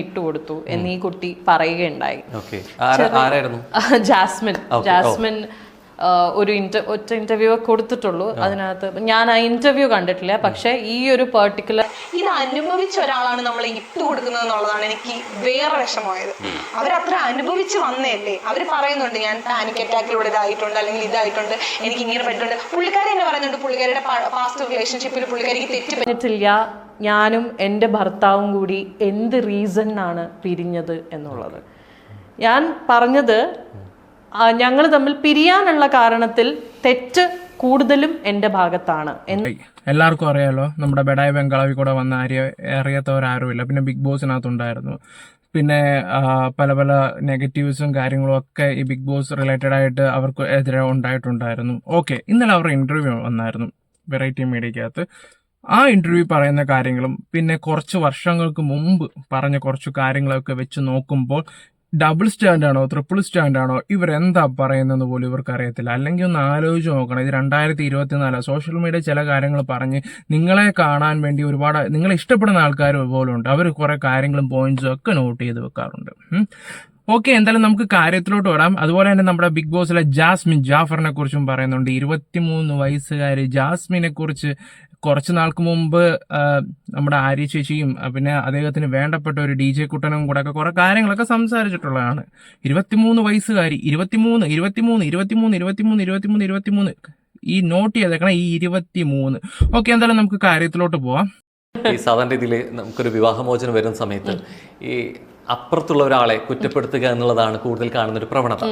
ഇട്ടുകൊടുത്തു എന്ന് ഈ കുട്ടി പറയുകയുണ്ടായി. ജാസ്മിൻ ഒരു ഒറ്റ ഇന്റർവ്യൂ കൊടുത്തിട്ടുള്ളൂ. അതിനകത്ത് ഞാൻ ആ ഇന്റർവ്യൂ കണ്ടിട്ടില്ല. പക്ഷെ ഈ ഒരു പെർട്ടിക്കുലർ ഇത് അനുഭവിച്ച ഒരാളാണ് നമ്മൾ ഇട്ട് കൊടുക്കുന്നത് എന്നുള്ളതാണ് എനിക്ക് വേറെ വിഷമമായത്. അവരത്ര അനുഭവിച്ച് വന്നതല്ലേ. അവർ പറയുന്നുണ്ട് ഞാൻ പാനിക് അറ്റാക്കിലൂടെ ഇതായിട്ടുണ്ട്, അല്ലെങ്കിൽ ഇതായിട്ടുണ്ട്, എനിക്ക് ഇങ്ങനെ പറ്റുന്നുണ്ട്. പുള്ളിക്കാരി തന്നെ പറയുന്നുണ്ട് പുള്ളിക്കാരിയുടെ പാസ്റ്റ് റിലേഷൻഷിപ്പിൽ പുള്ളിക്കാരിക്ക് തെറ്റ് പറ്റില്ല. ഞാനും എൻ്റെ ഭർത്താവും കൂടി എന്ത് റീസണിനാണ് പിരിഞ്ഞത് എന്നുള്ളത്. ഞാൻ പറഞ്ഞത് ഞങ്ങൾ തമ്മിൽ പിരിയാനുള്ള കാരണത്തിൽ തെറ്റ് കൂടുതലും എൻ്റെ ഭാഗത്താണ്. എല്ലാവർക്കും അറിയാലോ, നമ്മുടെ ബെഡായി ബംഗാളാവി കൂടെ വന്ന അറിയാത്തവരാരുമില്ല. പിന്നെ ബിഗ് ബോസിനകത്തുണ്ടായിരുന്നു. പിന്നെ പല പല നെഗറ്റീവ്സും കാര്യങ്ങളും ഒക്കെ ഈ ബിഗ് ബോസ് റിലേറ്റഡ് ആയിട്ട് അവർക്ക് എതിരെ ഉണ്ടായിട്ടുണ്ടായിരുന്നു. ഓക്കെ, ഇന്നലെ അവരുടെ ഇന്റർവ്യൂ വന്നായിരുന്നു വെറൈറ്റി മീഡിയക്കകത്ത്. ആ ഇന്റർവ്യൂ പറയുന്ന കാര്യങ്ങളും പിന്നെ കുറച്ച് വർഷങ്ങൾക്ക് മുമ്പ് പറഞ്ഞ കുറച്ച് കാര്യങ്ങളൊക്കെ വെച്ച് നോക്കുമ്പോൾ ഡബിൾ സ്റ്റാൻഡാണോ ട്രിപ്പിൾ സ്റ്റാൻഡാണോ ഇവരെന്താ പറയുന്നതെന്ന് പോലും ഇവർക്ക് അറിയത്തില്ല. അല്ലെങ്കിൽ ഒന്ന് ആലോചിച്ച് നോക്കണം. ഇത് 2024 സോഷ്യൽ മീഡിയ ചില കാര്യങ്ങൾ പറഞ്ഞ് നിങ്ങളെ കാണാൻ വേണ്ടി ഒരുപാട് നിങ്ങളെ ഇഷ്ടപ്പെടുന്ന ആൾക്കാർ പോലും ഉണ്ട്. അവർ കുറെ കാര്യങ്ങളും പോയിന്റ്സും ഒക്കെ നോട്ട് ചെയ്ത് വെക്കാറുണ്ട്. ഓക്കെ, എന്തായാലും നമുക്ക് കാര്യത്തിലോട്ട് വരാം. അതുപോലെ തന്നെ നമ്മുടെ ബിഗ് ബോസിലെ ജാസ്മിൻ ജാഫറിനെ കുറിച്ചും പറയുന്നുണ്ട്. 23 വയസ്സുകാരി ജാസ്മിനെ കുറിച്ച് കുറച്ച് നാൾക്ക് മുമ്പ് നമ്മുടെ ആര്യ ചേച്ചിയും പിന്നെ അദ്ദേഹത്തിന് വേണ്ടപ്പെട്ട ഒരു DJ കുട്ടനും കൂടെ ഒക്കെ കുറെ കാര്യങ്ങളൊക്കെ സംസാരിച്ചിട്ടുള്ളതാണ്. 23 വയസ്സുകാരി 23 ഈ നോട്ട് ചെയ്തേക്കണം, ഈ 23. ഓക്കെ, എന്തായാലും നമുക്ക് കാര്യത്തിലോട്ട് പോവാം. ഈ സാധാരണ രീതിയിൽ നമുക്കൊരു വിവാഹമോചനം വരുന്ന സമയത്ത് ഈ അപ്പുറത്തുള്ള ഒരാളെ കുറ്റപ്പെടുത്തുക എന്നുള്ളതാണ് കൂടുതൽ കാണുന്ന ഒരു പ്രവണത.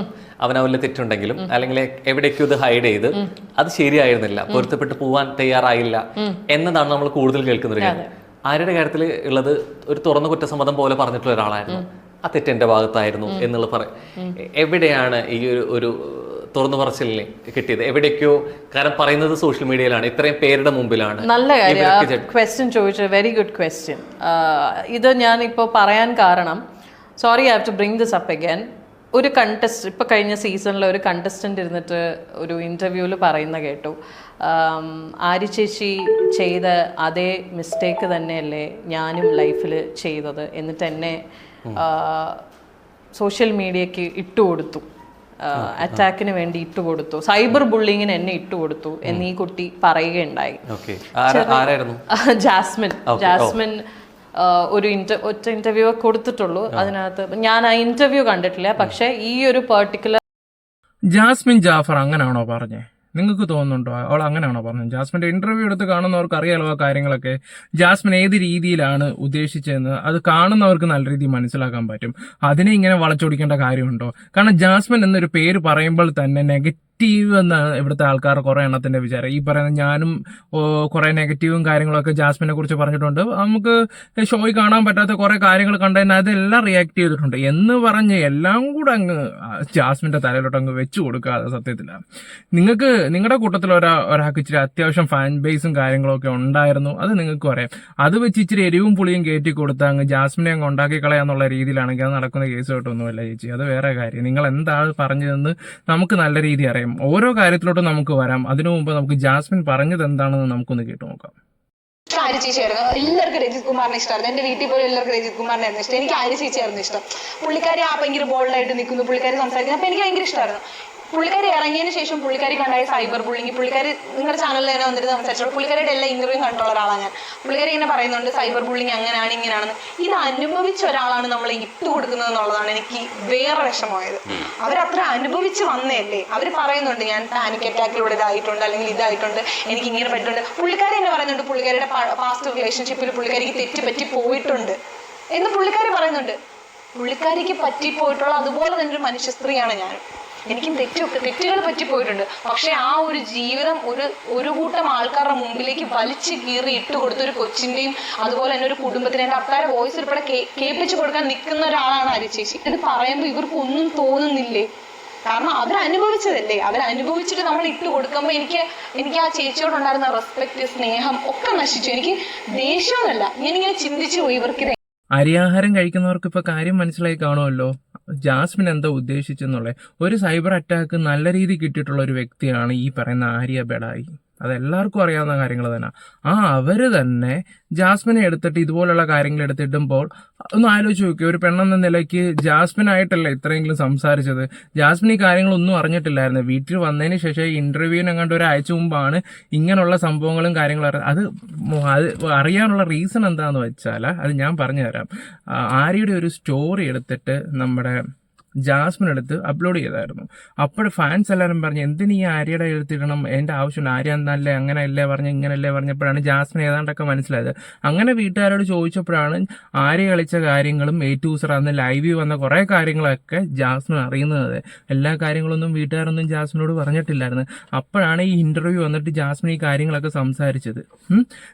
അവനവരിൽ തെറ്റുണ്ടെങ്കിലും അല്ലെങ്കിൽ എവിടേക്കും ഇത് ഹൈഡ് ചെയ്ത് അത് ശരിയായിരുന്നില്ല, പൊരുത്തപ്പെട്ട് പോവാൻ തയ്യാറായില്ല എന്നതാണ് നമ്മൾ കൂടുതൽ കേൾക്കുന്ന ഒരു കാര്യം. ആരുടെ കാര്യത്തിൽ ഉള്ളത് ഒരു തുറന്ന കുറ്റസമ്മതം പോലെ പറഞ്ഞിട്ടുള്ള ഒരാളായിരുന്നു. ആ തെറ്റെന്റെ ഭാഗത്തായിരുന്നു എന്നുള്ള എവിടെയാണ് ഈ ഒരു തുറന്നു പറച്ചിലിനെ കിട്ടിയത്? എവിടേക്കോ, കാരണം പറയുന്നത് സോഷ്യൽ മീഡിയയിലാണ്, ഇത്രയും പേരുടെ മുമ്പിലാണ്. നല്ല കാര്യം ക്വസ്റ്റ്യൻ ചോദിച്ചത്, വെരി ഗുഡ് ക്വസ്റ്റ്യൻ. ഇത് ഞാൻ ഇപ്പോൾ പറയാൻ കാരണം, sorry I have to bring this up again. ഒരു ഇപ്പോൾ കഴിഞ്ഞ സീസണിൽ ഒരു കണ്ടസ്റ്റന്റ് ഇരുന്നിട്ട് ഒരു ഇന്റർവ്യൂവിൽ പറയുന്ന കേട്ടു, ആര്യ ചേച്ചി ചെയ്ത അതേ മിസ്റ്റേക്ക് തന്നെയല്ലേ ഞാനും ലൈഫിൽ ചെയ്തത്, എന്നിട്ട് എന്നെ സോഷ്യൽ മീഡിയക്ക് ഇട്ടുകൊടുത്തു, അറ്റാക്കിന് വേണ്ടി ഇട്ടുകൊടുത്തു, സൈബർ ബുള്ളിങ്ങിന് എന്നെ ഇട്ടുകൊടുത്തു എന്ന് ഈ കുട്ടി പറയുകയുണ്ടായി. ജാസ്മിൻ ഒരു ഒറ്റ ഇന്റർവ്യൂ കൊടുത്തിട്ടുള്ളൂ. അതിനകത്ത് ഞാൻ ആ ഇന്റർവ്യൂ കണ്ടിട്ടില്ല. പക്ഷെ ഈ ഒരു പെർട്ടിക്കുലർ ജാസ്മിൻ ജാഫർ അങ്ങനെയാണോ പറഞ്ഞേ? നിങ്ങൾക്ക് തോന്നുന്നുണ്ടോ അവൾ അങ്ങനെയാണോ പറഞ്ഞത്? ജാസ്മിന്റെ ഇന്റർവ്യൂ എടുത്ത് കാണുന്നവർക്ക് അറിയാലോ ആ കാര്യങ്ങളൊക്കെ. ജാസ്മിൻ ഏത് രീതിയിലാണ് ഉദ്ദേശിച്ചതെന്ന് അത് കാണുന്നവർക്ക് നല്ല രീതിയിൽ മനസ്സിലാക്കാൻ പറ്റും. അതിനെ ഇങ്ങനെ വളച്ചൊടിക്കേണ്ട കാര്യമുണ്ടോ? കാരണം ജാസ്മിൻ എന്നൊരു പേര് പറയുമ്പോൾ തന്നെ നെഗറ്റീവ് എന്നാണ് ഇവിടുത്തെ ആൾക്കാർ കുറെ എണ്ണത്തിന്റെ വിചാരം. ഈ പറയുന്ന ഞാനും കുറെ നെഗറ്റീവും കാര്യങ്ങളൊക്കെ ജാസ്മിനെ കുറിച്ച് പറഞ്ഞിട്ടുണ്ട്. നമുക്ക് ഷോയിൽ കാണാൻ പറ്റാത്ത കുറെ കാര്യങ്ങൾ കണ്ടതിന് അതെല്ലാം റിയാക്ട് ചെയ്തിട്ടുണ്ട് എന്ന് പറഞ്ഞ് എല്ലാം കൂടെ അങ്ങ് ജാസ്മിന്റെ തലയിലോട്ട് അങ്ങ് വെച്ചു കൊടുക്കാതെ സത്യത്തില്ല. നിങ്ങൾക്ക് നിങ്ങളുടെ കൂട്ടത്തിൽ ഒരാൾക്ക് ഇച്ചിരി അത്യാവശ്യം ഫാൻ ബേസും കാര്യങ്ങളും ഒക്കെ ഉണ്ടായിരുന്നു, അത് നിങ്ങൾക്ക് പറയാം. അത് വെച്ച് ഇച്ചിരി എരിവും പുളിയും കയറ്റി കൊടുത്താൽ അങ്ങ് ജാസ്മിനെ അങ്ങ് ഉണ്ടാക്കി കളയാന്നുള്ള രീതിയിലാണെങ്കിൽ അത് നടക്കുന്ന കേസ് കേട്ടൊന്നുമല്ല ചേച്ചി. അത് വേറെ കാര്യം. നിങ്ങൾ എന്താണ് പറഞ്ഞതെന്ന് നമുക്ക് നല്ല രീതി അറിയാം. ഓരോ കാര്യത്തിലോട്ടും നമുക്ക് വരാം. അതിനു മുമ്പ് നമുക്ക് ജാസ്മിൻ പറഞ്ഞത് എന്താണെന്ന് നമുക്കൊന്ന് കേട്ടു നോക്കാം. ആര്യ ചേച്ചിയായിരുന്നു. എല്ലാവർക്കും രജിത് കുമാറിനെ ഇഷ്ടമായിരുന്നു. എന്റെ വീട്ടിൽ പോലും എല്ലാവർക്കും രജിത് കുമാറിനായിരുന്നു ഇഷ്ടം. എനിക്ക് ആര്യ ചേച്ചിയായിരുന്നു ഇഷ്ടം. പുള്ളിക്കാരി ഭയങ്കര ബോൾഡായിട്ട് നിൽക്കുന്നു, പുള്ളിക്കാരി സംസാരിക്കുന്നു. അപ്പൊ എനിക്ക് ഭയങ്കര ഇഷ്ടമായിരുന്നു. പുള്ളിക്കാരി ഇറങ്ങിയതിന് ശേഷം പുള്ളിക്കാരി കണ്ടായ സൈബർ ബുള്ളിങ്, പുള്ളിക്കാരി നിങ്ങളുടെ ചാനലിൽ തന്നെ വന്നിട്ട് സംസാരിച്ചോളൂ. പുള്ളിക്കാരുടെ എല്ലാ ഇന്റർവ്യൂ കണ്ടുള്ള ഒരാളാണ് ഞാൻ. പുള്ളിക്കാരി ഇങ്ങനെ പറയുന്നുണ്ട് സൈബർ ബുള്ളിങ് അങ്ങനെയാണ് ഇങ്ങനെയാണെന്ന്. ഇത് അനുഭവിച്ച ഒരാളാണ് നമ്മൾ ഇട്ട് കൊടുക്കുന്നത് എന്നുള്ളതാണ് എനിക്ക് വേറെ വിഷമമായത്. അവരത്ര അനുഭവിച്ച് വന്നതല്ലേ. അവർ പറയുന്നുണ്ട് ഞാൻ പാനിക് അറ്റാക്കിലൂടെ ഇതായിട്ടുണ്ട്, അല്ലെങ്കിൽ ഇതായിട്ടുണ്ട്, എനിക്ക് ഇങ്ങനെ പറ്റുന്നുണ്ട്. പുള്ളിക്കാരി തന്നെ പറയുന്നുണ്ട് പുള്ളിക്കാരിയുടെ പാസ്റ്റ് റിലേഷൻഷിപ്പിൽ പുള്ളിക്കാരിക്ക് തെറ്റ് പറ്റി പോയിട്ടുണ്ട് എന്ന് പുള്ളിക്കാരി പറയുന്നുണ്ട്. പുള്ളിക്കാരിക്ക് പറ്റിപ്പോയിട്ടുള്ള അതുപോലെ തന്നെ ഒരു മനുഷ്യ സ്ത്രീയാണ് ഞാൻ. എനിക്കും തെറ്റുകൾ പറ്റിപ്പോയിട്ടുണ്ട്. പക്ഷെ ആ ഒരു ജീവിതം ഒരു കൂട്ടം ആൾക്കാരുടെ മുമ്പിലേക്ക് വലിച്ചു കീറി ഇട്ട് കൊടുത്ത ഒരു കൊച്ചിന്റെയും അതുപോലെ തന്നെ ഒരു കുടുംബത്തിന് എന്റെ അത്താരെ വോയിസ് ഉൾപ്പെടെ കേൾപ്പിച്ചു കൊടുക്കാൻ നിൽക്കുന്ന ഒരാളാണ് ആര്യ ചേച്ചി. ഇത് പറയുമ്പോൾ ഇവർക്ക് ഒന്നും തോന്നുന്നില്ലേ? കാരണം അവരനുഭവിച്ചതല്ലേ. അവരനുഭവിച്ചിട്ട് നമ്മൾ ഇട്ട് കൊടുക്കുമ്പോൾ എനിക്ക് ആ ചേച്ചിയോടുണ്ടായിരുന്ന റെസ്പെക്ട്, സ്നേഹം ഒക്കെ നശിച്ചു. എനിക്ക് ദേഷ്യമൊന്നുമല്ല, ഞാനിങ്ങനെ ചിന്തിച്ചു പോയി ഇവർക്ക് അരിയാഹാരം കഴിക്കുന്നവർക്ക് ഇപ്പൊ കാര്യം മനസ്സിലായി കാണുമല്ലോ ജാസ്മിൻ എന്താ ഉദ്ദേശിച്ചെന്നുള്ളത്. ഒരു സൈബർ അറ്റാക്ക് നല്ല രീതിയിൽ കിട്ടിയിട്ടുള്ള ഒരു വ്യക്തിയാണ് ഈ പറയുന്ന ആര്യ ബെഡായി. അതെല്ലാവർക്കും അറിയാവുന്ന കാര്യങ്ങൾ തന്നെ. അവര് തന്നെ ജാസ്മിനെ എടുത്തിട്ട് ഇതുപോലുള്ള കാര്യങ്ങൾ എടുത്തിടുമ്പോൾ ഒന്ന് ആലോചിച്ച് നോക്കി, ഒരു പെണ്ണെന്ന നിലയ്ക്ക് ജാസ്മിനായിട്ടല്ല ഇത്രയെങ്കിലും സംസാരിച്ചത്. ജാസ്മിൻ ഈ കാര്യങ്ങളൊന്നും അറിഞ്ഞിട്ടില്ലായിരുന്നു. വീട്ടിൽ വന്നതിന് ശേഷം ഇന്റർവ്യൂവിന് എങ്ങാണ്ട് ഒരാഴ്ച മുമ്പാണ് ഇങ്ങനെയുള്ള സംഭവങ്ങളും കാര്യങ്ങളും അത് അറിയാനുള്ള റീസൺ എന്താണെന്ന് വെച്ചാൽ അത് ഞാൻ പറഞ്ഞു തരാം. ആര്യയുടെ ഒരു സ്റ്റോറി എടുത്തിട്ട് നമ്മുടെ ജാസ്മിൻ എടുത്ത് അപ്ലോഡ് ചെയ്തായിരുന്നു. അപ്പോൾ ഫാൻസ് എല്ലാവരും പറഞ്ഞു എന്തിനീ ആര്യയുടെ എടുത്തിടണം, എൻ്റെ ആവശ്യമുണ്ട്, ആര്യ എന്നല്ലേ അങ്ങനെയല്ലേ പറഞ്ഞ് ഇങ്ങനെയല്ലേ പറഞ്ഞപ്പോഴാണ് ജാസ്മിൻ ഏതാണ്ടൊക്കെ മനസ്സിലായത്. അങ്ങനെ വീട്ടുകാരോട് ചോദിച്ചപ്പോഴാണ് ആര്യ കളിച്ച കാര്യങ്ങളും A2 അന്ന് ലൈവിൽ വന്ന കുറേ കാര്യങ്ങളൊക്കെ ജാസ്മിൻ അറിയുന്നത്. എല്ലാ കാര്യങ്ങളൊന്നും വീട്ടുകാരൊന്നും ജാസ്മിനോട് പറഞ്ഞിട്ടില്ലായിരുന്നു. അപ്പോഴാണ് ഈ ഇന്റർവ്യൂ വന്നിട്ട് ജാസ്മിൻ ഈ കാര്യങ്ങളൊക്കെ സംസാരിച്ചത്.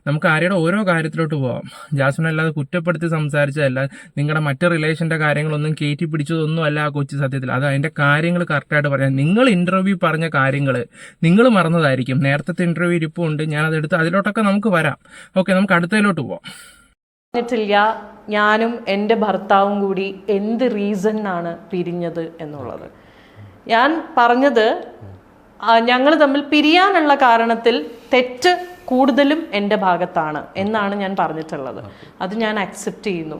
നമുക്ക് ആര്യയുടെ ഓരോ കാര്യത്തിലോട്ട് പോവാം. ജാസ്മിൻ അല്ലാതെ കുറ്റപ്പെടുത്തി സംസാരിച്ചതല്ല, നിങ്ങളുടെ മറ്റ് റിലേഷൻ്റെ കാര്യങ്ങളൊന്നും കയറ്റി പിടിച്ചതൊന്നും അല്ല കൊച്ചു സത്യത്തിൽ. അത് അതിന്റെ കാര്യങ്ങൾ കറക്റ്റായിട്ട് പറയാം. നിങ്ങൾ ഇന്റർവ്യൂ പറഞ്ഞ കാര്യങ്ങൾ നിങ്ങൾ മറന്നതായിരിക്കും. നേരത്തെ ഇന്റർവ്യൂ ഇരിപ്പുണ്ട്, ഞാനതെടുത്ത് അതിലോട്ടൊക്കെ നമുക്ക് വരാം. ഓക്കെ, നമുക്ക് അടുത്തതിലോട്ട് പോവാം. പറഞ്ഞിട്ടില്ല ഞാനും എൻ്റെ ഭർത്താവും കൂടി എന്ത് റീസണിനാണ് പിരിഞ്ഞത് എന്നുള്ളത്. ഞാൻ പറഞ്ഞത് ഞങ്ങൾ തമ്മിൽ പിരിയാനുള്ള കാരണത്തിൽ തെറ്റ് കൂടുതലും എൻ്റെ ഭാഗത്താണ് എന്നാണ് ഞാൻ പറഞ്ഞിട്ടുള്ളത്. അത് ഞാൻ അക്സെപ്റ്റ് ചെയ്യുന്നു.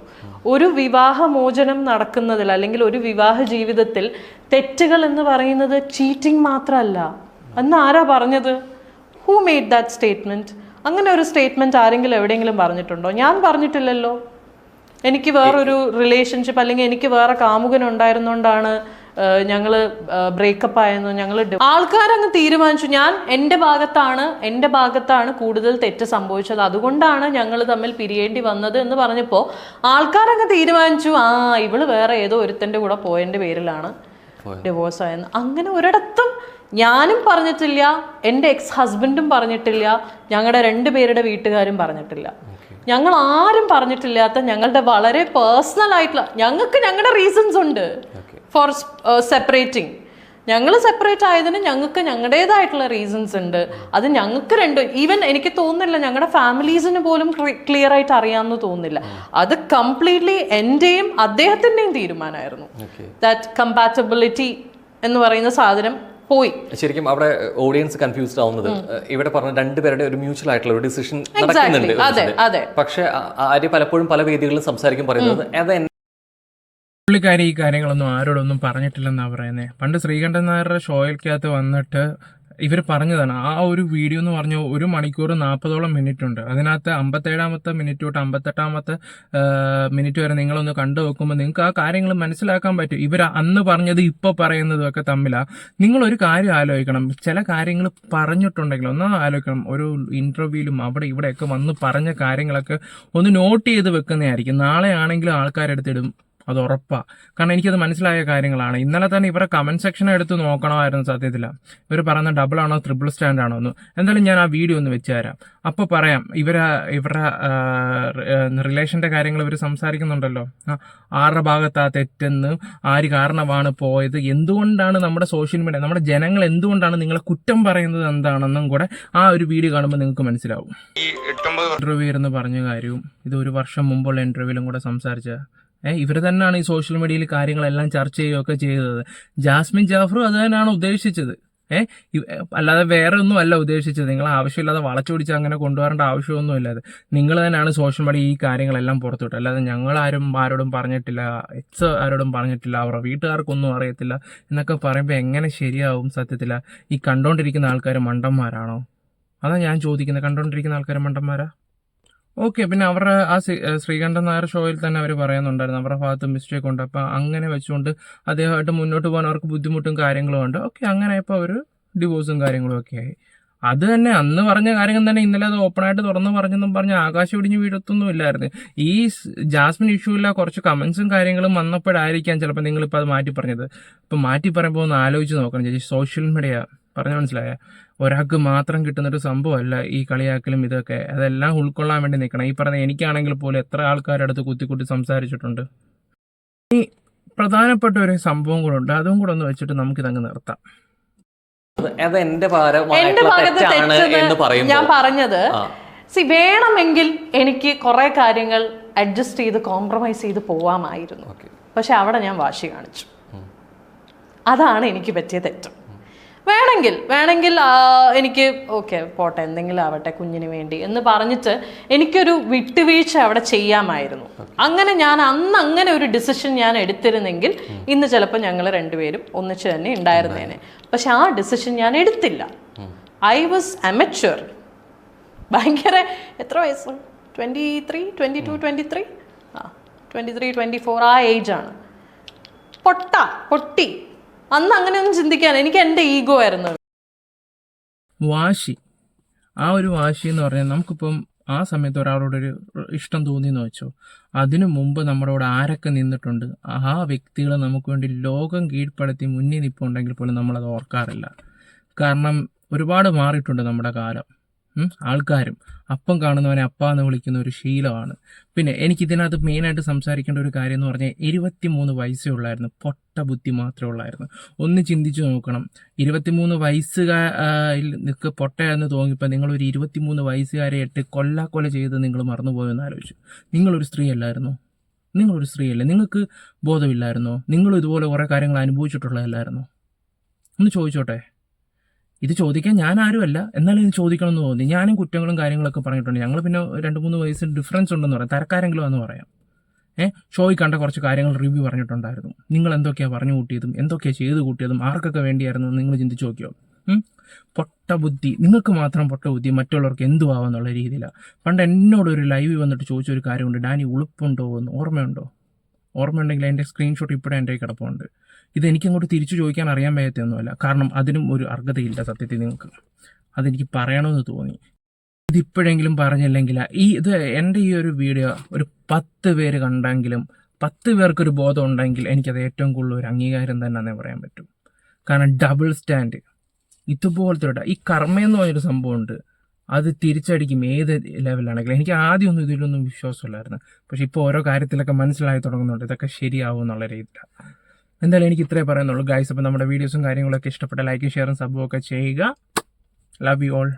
ഒരു വിവാഹമോചനം നടക്കുന്നതിൽ അല്ലെങ്കിൽ ഒരു വിവാഹ ജീവിതത്തിൽ തെറ്റുകൾ എന്ന് പറയുന്നത് ചീറ്റിംഗ് മാത്രമല്ല എന്ന് ആരാ പറഞ്ഞത്? Who made that statement? അങ്ങനെ ഒരു സ്റ്റേറ്റ്മെന്റ് ആരെങ്കിലും എവിടെയെങ്കിലും പറഞ്ഞിട്ടുണ്ടോ? ഞാൻ പറഞ്ഞിട്ടില്ലല്ലോ. എനിക്ക് വേറൊരു റിലേഷൻഷിപ്പ് അല്ലെങ്കിൽ എനിക്ക് വേറെ കാമുകൻ ഉണ്ടായിരുന്നോണ്ടാണ് ഞങ്ങൾ ബ്രേക്കപ്പ് ആയെന്നോ ആൾക്കാരങ്ങ് തീരുമാനിച്ചു. എൻ്റെ ഭാഗത്താണ് കൂടുതൽ തെറ്റ് സംഭവിച്ചത്, അതുകൊണ്ടാണ് ഞങ്ങൾ തമ്മിൽ പിരിയേണ്ടി വന്നത് എന്ന് പറഞ്ഞപ്പോൾ ആൾക്കാരങ്ങ് തീരുമാനിച്ചു ഇവള് വേറെ ഏതോ ഒരുത്തൻ്റെ കൂടെ പോയതിൻ്റെ പേരിലാണ് ഡിവോഴ്സ് ആയെന്ന്. അങ്ങനെ ഒരിടത്തും ഞാനും പറഞ്ഞിട്ടില്ല, എൻ്റെ എക്സ് ഹസ്ബൻഡും പറഞ്ഞിട്ടില്ല, ഞങ്ങളുടെ 2 പേരുടെ വീട്ടുകാരും പറഞ്ഞിട്ടില്ല. ഞങ്ങൾ ആരും പറഞ്ഞിട്ടില്ലാത്ത ഞങ്ങളുടെ വളരെ പേഴ്സണൽ ആയിട്ടുള്ള ഞങ്ങളുടെ റീസൺസ് ഉണ്ട് ഫോർ സെപ്പറേറ്റിംഗ്. ഞങ്ങൾ സെപ്പറേറ്റ് ആയതിന് ഞങ്ങൾക്ക് ഞങ്ങളുടേതായിട്ടുള്ള റീസൺസ് ഉണ്ട്. അത് ഞങ്ങൾക്ക് ഈവൻ എനിക്ക് തോന്നുന്നില്ല ഞങ്ങളുടെ ഫാമിലീസിന് പോലും ക്ലിയർ ആയിട്ട് അറിയാമെന്ന് തോന്നുന്നില്ല. അത് കംപ്ലീറ്റ്ലി എൻ്റെയും അദ്ദേഹത്തിൻ്റെയും തീരുമാനമായിരുന്നു. ദാറ്റ് കമ്പാറ്റബിലിറ്റി എന്ന് പറയുന്ന സാധനം പോയി. ശരിക്കും അവിടെ ഓഡിയൻസ് കൺഫ്യൂസ്ഡ് ആവുന്നത് ഇവിടെ പറഞ്ഞ 2 പേരുടെ ഒരു മ്യൂച്വൽ ആയിട്ടുള്ള ഒരു ഡിസിഷൻ നടക്കുന്നുണ്ട്. പക്ഷെ ആര്യ പലപ്പോഴും പല വേദികളിലും സംസാരിക്കും പറയുന്നത് പുള്ളിക്കാരി ഈ കാര്യങ്ങളൊന്നും ആരോടൊന്നും പറഞ്ഞിട്ടില്ലെന്നാണ് പറയുന്നത്. പണ്ട് ശ്രീകണ്ഠൻ നായരുടെ ഷോയിൽക്കകത്ത് വന്നിട്ട് ഇവർ പറഞ്ഞതാണ്. ആ ഒരു വീഡിയോ എന്ന് പറഞ്ഞാൽ 1 മണിക്കൂർ 40ഓളം മിനിറ്റ് ഉണ്ട്. അതിനകത്ത് 57ാമത്തെ മിനിറ്റ് തൊട്ട് 58ാമത്തെ മിനിറ്റ് വരെ നിങ്ങളൊന്ന് കണ്ടു നോക്കുമ്പോൾ നിങ്ങൾക്ക് ആ കാര്യങ്ങൾ മനസ്സിലാക്കാൻ പറ്റും. ഇവർ അന്ന് പറഞ്ഞത് ഇപ്പോൾ പറയുന്നതും ഒക്കെ തമ്മിലാണ്. നിങ്ങളൊരു കാര്യം ആലോചിക്കണം. ചില കാര്യങ്ങൾ പറഞ്ഞിട്ടുണ്ടെങ്കിൽ ഒന്നും ആലോചിക്കണം. ഒരു ഇന്റർവ്യൂവിലും അവിടെ ഇവിടെയൊക്കെ വന്ന് പറഞ്ഞ കാര്യങ്ങളൊക്കെ ഒന്ന് നോട്ട് ചെയ്ത് വെക്കുന്നതായിരിക്കും. നാളെ ആണെങ്കിലും ആൾക്കാരെടുത്തിടും, അത് ഉറപ്പാണ്. കാരണം എനിക്കത് മനസ്സിലായ കാര്യങ്ങളാണ്. ഇന്നലെ തന്നെ ഇവരുടെ കമന്റ് സെക്ഷൻ എടുത്ത് നോക്കണമായിരുന്നു സത്യത്തില. ഇവർ പറയുന്ന ഡബിൾ ആണോ ട്രിപ്പിൾ സ്റ്റാൻഡ് ആണോ എന്ന്. എന്തായാലും ഞാൻ ആ വീഡിയോ ഒന്ന് വെച്ച് തരാം. അപ്പോൾ പറയാം ഇവരുടെ റിലേഷൻ്റെ കാര്യങ്ങൾ ഇവർ സംസാരിക്കുന്നുണ്ടല്ലോ. ആരുടെ ഭാഗത്താ തെറ്റെന്ന്, ആര് കാരണമാണ് പോയത്, എന്തുകൊണ്ടാണ് നമ്മുടെ സോഷ്യൽ മീഡിയ നമ്മുടെ ജനങ്ങൾ എന്തുകൊണ്ടാണ് നിങ്ങളെ കുറ്റം പറയുന്നത് എന്താണെന്നും കൂടെ ആ ഒരു വീഡിയോ കാണുമ്പോൾ നിങ്ങൾക്ക് മനസ്സിലാവും. ഇന്റർവ്യൂ എന്ന് പറഞ്ഞ കാര്യവും ഇത് 1 വർഷം മുമ്പുള്ള ഇന്റർവ്യൂവിലും കൂടെ സംസാരിച്ച ഇവർ തന്നെയാണ് ഈ സോഷ്യൽ മീഡിയയിൽ കാര്യങ്ങളെല്ലാം ചർച്ച ചെയ്യുകയൊക്കെ ചെയ്തത്. ജാസ്മിൻ ജാഫറും അത് തന്നെയാണ് ഉദ്ദേശിച്ചത്. അല്ലാതെ വേറെ ഒന്നും അല്ല ഉദ്ദേശിച്ചത്. നിങ്ങൾ ആവശ്യമില്ലാതെ വളച്ചൊടിച്ച് അങ്ങനെ കൊണ്ടുവരേണ്ട ആവശ്യമൊന്നുമില്ല. അത് നിങ്ങൾ തന്നെയാണ് സോഷ്യൽ മീഡിയ ഈ കാര്യങ്ങളെല്ലാം പുറത്തുവിട്ടത്. അല്ലാതെ ആരോടും പറഞ്ഞിട്ടില്ല, എക്സ് ആരോടും പറഞ്ഞിട്ടില്ല, അവരുടെ വീട്ടുകാർക്കൊന്നും അറിയത്തില്ല എന്നൊക്കെ പറയുമ്പോൾ എങ്ങനെ ശരിയാവും സത്യത്തില? ഈ കണ്ടോണ്ടിരിക്കുന്ന ആൾക്കാർ മണ്ടന്മാരാണോ? അതാ ഞാൻ ചോദിക്കുന്നത്. കണ്ടോണ്ടിരിക്കുന്ന ആൾക്കാർ മണ്ടന്മാരാ? ഓക്കെ, പിന്നെ അവരുടെ ആ ശ്രീകണ്ഠൻ നായർ ഷോയിൽ തന്നെ അവർ പറയുന്നുണ്ടായിരുന്നു അവരുടെ ഭാഗത്ത് മിസ്റ്റേക്ക് ഉണ്ട്. അപ്പം അങ്ങനെ വെച്ചുകൊണ്ട് അദ്ദേഹമായിട്ട് മുന്നോട്ട് പോകാൻ അവർക്ക് ബുദ്ധിമുട്ടും കാര്യങ്ങളും ഉണ്ട്. ഓക്കെ, അങ്ങനെ ഇപ്പോൾ അവർ ഡിവോഴ്സും കാര്യങ്ങളും ഒക്കെ ആയി. അത് തന്നെ അന്ന് പറഞ്ഞ കാര്യങ്ങൾ തന്നെ ഇന്നലെ അത് ഓപ്പണായിട്ട് തുറന്നു പറഞ്ഞെന്നും പറഞ്ഞ് ആകാശം ഇടിഞ്ഞ് വീഴത്തൊന്നും ഇല്ലായിരുന്നു. ഈ ജാസ്മിൻ ഇഷ്യൂവില്ല കുറച്ച് കമൻസും കാര്യങ്ങളും വന്നപ്പോഴായിരിക്കാം ചിലപ്പോൾ നിങ്ങളിപ്പോൾ അത് മാറ്റി പറഞ്ഞത്. ഇപ്പം മാറ്റി പറയുമ്പോൾ ഒന്ന് ആലോചിച്ച് നോക്കണം ചേച്ചി. സോഷ്യൽ മീഡിയ പറഞ്ഞു മനസ്സിലായ ഒരാൾക്ക് മാത്രം കിട്ടുന്നൊരു സംഭവമല്ല ഈ കളിയാക്കലും ഇതൊക്കെ. അതെല്ലാം ഉൾക്കൊള്ളാൻ വേണ്ടി നിൽക്കണം. ഈ പറഞ്ഞ എനിക്കാണെങ്കിൽ പോലും എത്ര ആൾക്കാരുടെ അടുത്ത് കുത്തി സംസാരിച്ചിട്ടുണ്ട്. ഈ പ്രധാനപ്പെട്ട ഒരു സംഭവം കൂടെ ഉണ്ട്, അതും കൂടെ ഒന്ന് വെച്ചിട്ട് നമുക്കിതങ്ങ് നിർത്താം. ഞാൻ പറഞ്ഞത് വേണമെങ്കിൽ എനിക്ക് കുറെ കാര്യങ്ങൾ അഡ്ജസ്റ്റ് ചെയ്ത് കോംപ്രമൈസ് ചെയ്ത് പോവാമായിരുന്നു. പക്ഷെ അവിടെ ഞാൻ വാശി കാണിച്ചു. അതാണ് എനിക്ക് പറ്റിയ തെറ്റ്. വേണമെങ്കിൽ എനിക്ക് ഓക്കെ പോട്ടെ, എന്തെങ്കിലും ആവട്ടെ കുഞ്ഞിന് വേണ്ടി എന്ന് പറഞ്ഞിട്ട് എനിക്കൊരു വിട്ടുവീഴ്ച അവിടെ ചെയ്യാമായിരുന്നു. അങ്ങനെ ഞാൻ അന്ന് അങ്ങനെ ഒരു ഡിസിഷൻ ഞാൻ എടുത്തിരുന്നെങ്കിൽ ഇന്ന് ചിലപ്പോൾ ഞങ്ങൾ രണ്ടുപേരും ഒന്നിച്ച് തന്നെ ഉണ്ടായിരുന്നേനെ. പക്ഷെ ആ ഡിസിഷൻ ഞാൻ എടുത്തില്ല. I was amateur. ഭയങ്കര എത്ര വയസ്സ്, 23, 22, 23, 23, 24 ആ ഏജാണ്. പൊട്ടി അന്ന് അങ്ങനെയൊന്നും ചിന്തിക്കാൻ എനിക്ക് എൻ്റെ ഈഗോ ആയിരുന്നു. വാശി, ആ ഒരു വാശി എന്ന് പറഞ്ഞാൽ നമുക്കിപ്പം ആ സമയത്ത് ഒരാളോടൊരു ഇഷ്ടം തോന്നിയെന്ന് വെച്ചോ, അതിനു മുമ്പ് നമ്മുടെ കൂടെ ആരൊക്കെ നിന്നിട്ടുണ്ട്, ആ വ്യക്തികൾ നമുക്ക് വേണ്ടി ലോകം കീഴ്പ്പെടുത്തി മുന്നിൽ നിൽപ്പുണ്ടെങ്കിൽ പോലും നമ്മളത് ഓർക്കാറില്ല. കാരണം ഒരുപാട് മാറിയിട്ടുണ്ട് നമ്മുടെ കാലം. ആൾക്കാരും അപ്പം കാണുന്നവനെ അപ്പ എന്ന് വിളിക്കുന്ന ഒരു ശീലമാണ്. പിന്നെ എനിക്കിതിനകത്ത് മെയിനായിട്ട് സംസാരിക്കേണ്ട ഒരു കാര്യം എന്ന് പറഞ്ഞാൽ 23 വയസ്സേ ഉള്ളായിരുന്നു. പൊട്ട ബുദ്ധി മാത്രമേ ഉള്ളായിരുന്നു. ഒന്ന് ചിന്തിച്ചു നോക്കണം, 23 വയസ്സുകാരിൽ നിൽക്ക് പൊട്ടയെന്ന് തോന്നിയപ്പോൾ നിങ്ങളൊരു 23 വയസ്സുകാരെ ഇട്ട് കൊല്ല ചെയ്ത് നിങ്ങൾ മറന്നുപോയെന്ന് ആലോചിച്ചു. നിങ്ങളൊരു സ്ത്രീ അല്ലായിരുന്നോ? നിങ്ങളൊരു സ്ത്രീയല്ലേ? നിങ്ങൾക്ക് ബോധമില്ലായിരുന്നോ? നിങ്ങളും ഇതുപോലെ കുറേ കാര്യങ്ങൾ അനുഭവിച്ചിട്ടുള്ളതല്ലായിരുന്നോ? ഒന്ന് ചോദിച്ചോട്ടെ. ഇത് ചോദിക്കാൻ ഞാൻ ആരുമല്ല, എന്നാലും ഇത് ചോദിക്കണമെന്ന് തോന്നി. ഞാനും കുറ്റങ്ങളും കാര്യങ്ങളൊക്കെ പറഞ്ഞിട്ടുണ്ട്. ഞങ്ങൾ പിന്നെ 2-3 വയസ്സിന് ഡിഫറൻസ് ഉണ്ടെന്ന് പറയാം, തരക്കാരെങ്കിലും എന്ന് പറയാം. ഷോയിൽ കണ്ട കുറച്ച് കാര്യങ്ങൾ റിവ്യൂ പറഞ്ഞിട്ടുണ്ടായിരുന്നു. നിങ്ങൾ എന്തൊക്കെയാണ് പറഞ്ഞു കൂട്ടിയതും എന്തൊക്കെയാണ് ചെയ്ത് കൂട്ടിയതും ആർക്കൊക്കെ വേണ്ടിയായിരുന്നു നിങ്ങൾ ചിന്തിച്ച് നോക്കിയോ? പൊട്ട ബുദ്ധി, നിങ്ങൾക്ക് മാത്രം പൊട്ട ബുദ്ധി, മറ്റുള്ളവർക്ക് എന്തുവാന്നുള്ള രീതിയിലാണ്. പണ്ട് എന്നോടൊരു ലൈവ് വന്നിട്ട് ചോദിച്ചൊരു കാര്യമുണ്ട്, ഡാനി ഉളുപ്പുണ്ടോ എന്ന്. ഓർമ്മയുണ്ടെങ്കിൽ അതിൻ്റെ സ്ക്രീൻഷോട്ട് ഇപ്പോഴും എൻ്റെ കിടപ്പുണ്ട്. ഇതെനിക്കങ്ങോട്ട് തിരിച്ചു ചോദിക്കാൻ അറിയാൻ വയ്യാത്തൊന്നുമല്ല, കാരണം അതിനും ഒരു അർഹതയില്ല സത്യത്തിൽ. നിങ്ങൾക്ക് അതെനിക്ക് പറയണമെന്ന് തോന്നി. ഇതിപ്പോഴെങ്കിലും പറഞ്ഞില്ലെങ്കിൽ ഇത് എൻ്റെ ഈ ഒരു വീഡിയോ ഒരു 10 പേര് കണ്ടെങ്കിലും 10 പേർക്കൊരു ബോധം ഉണ്ടെങ്കിൽ എനിക്കത് ഏറ്റവും കൂടുതൽ ഒരു അംഗീകാരം തന്നെ പറയാൻ പറ്റും. കാരണം ഡബിൾ സ്റ്റാൻഡ് ഇതുപോലത്തെ ഈ കർമ്മയെന്ന് പറഞ്ഞൊരു സംഭവമുണ്ട്, അത് തിരിച്ചടിക്കും ഏത് ലെവലാണെങ്കിലും. എനിക്ക് ആദ്യമൊന്നും ഇതിലൊന്നും വിശ്വാസമില്ലായിരുന്നു, പക്ഷെ ഇപ്പോൾ ഓരോ കാര്യത്തിലൊക്കെ മനസ്സിലായി തുടങ്ങുന്നുണ്ട് ഇതൊക്കെ ശരിയാവും എന്നുള്ള രീതിയിലാണ്. എന്തായാലും എനിക്ക് ഇത്രേ പറയുന്നുള്ളൂ ഗൈസ്. അപ്പോൾ നമ്മുടെ വീഡിയോസും കാര്യങ്ങളൊക്കെ ഇഷ്ടപ്പെട്ട ലൈക്കും ഷെയറും സബ്ബും ഒക്കെ ചെയ്യുക. Love you all.